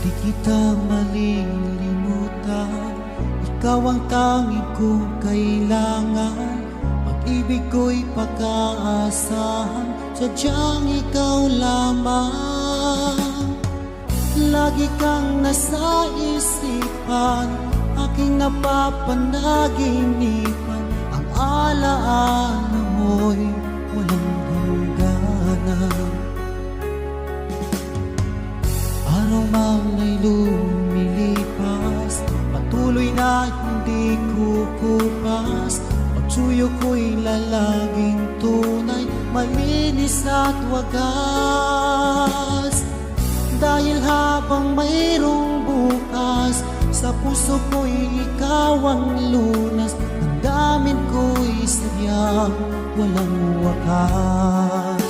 Di kita malilimutan, ikaw ang tanging kong kailangan. Pag-ibig ko'y pag-aasahan, sadyang ikaw lamang. Lagi kang nasa isipan, aking napapanaginipan. Ang alaala mo'y walang hangganan. Araw man ay lumilipas, patuloy na hindi kukupas. Pagsuyo ko'y lalaging tunay, malinis at wagas. Dahil habang mayroong bukas, sa puso ko'y ikaw ang lunas. Ang damdamin ko'y sadyang walang wakas.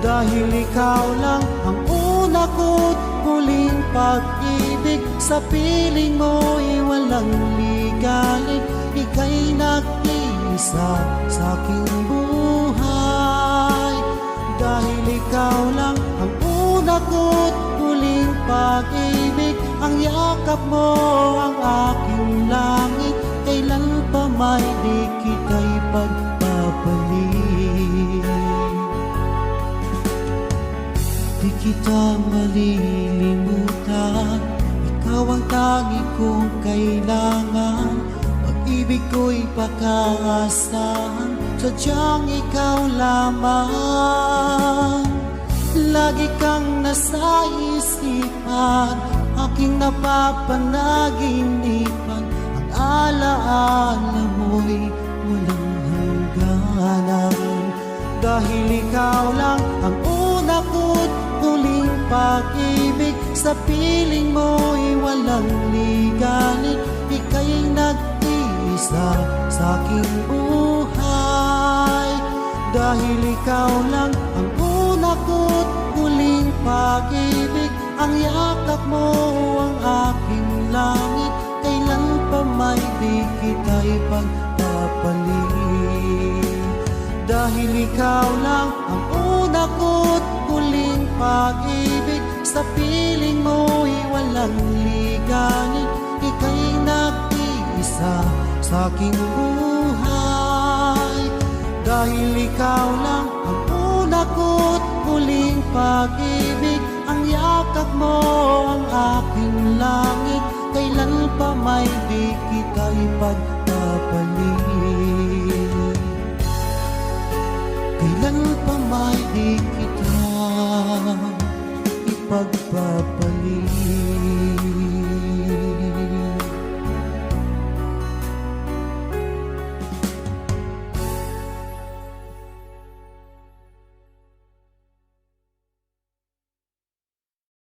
Dahil ikaw lang ang una ko't huling pag-ibig, sa piling mo'y walang ligalig. Ika'y nag-iisa sa aking buhay. Dahil ikaw lang ang una ko't huling pag-ibig, ang yakap mo ang aking langit. Kailan pa may di kita'y pagpapalik. Di kita malilimutan, ikaw ang tanging kong kailangan. Pag-ibig ko'y pag-aasahan, sadyang ikaw lamang. Lagi kang nasa isipan, aking napapanaginipan. Ang alaala mo'y walang hangganan. Dahil ikaw lang ang una ko't huling pag-ibig, sa piling mo'y walang ligalig. Ika'y nag-iisa sa aking buhay. Dahil ikaw lang ang una ko't huling pag-ibig, ang yakap mo ang aking langit. Kailan pa may di kita'y pagpapalit. Dahil ikaw lang ang una ko't huling pag-ibig, sa piling mo'y walang ligalig. Ika'y nag-iisa sa aking buhay. Dahil ikaw lang ang una ko't huling pag-ibig, ang yakap mo ang aking langit. Kailan pa may di kita'y pagpapalit. Kailan pa may di kita ipagpapalit.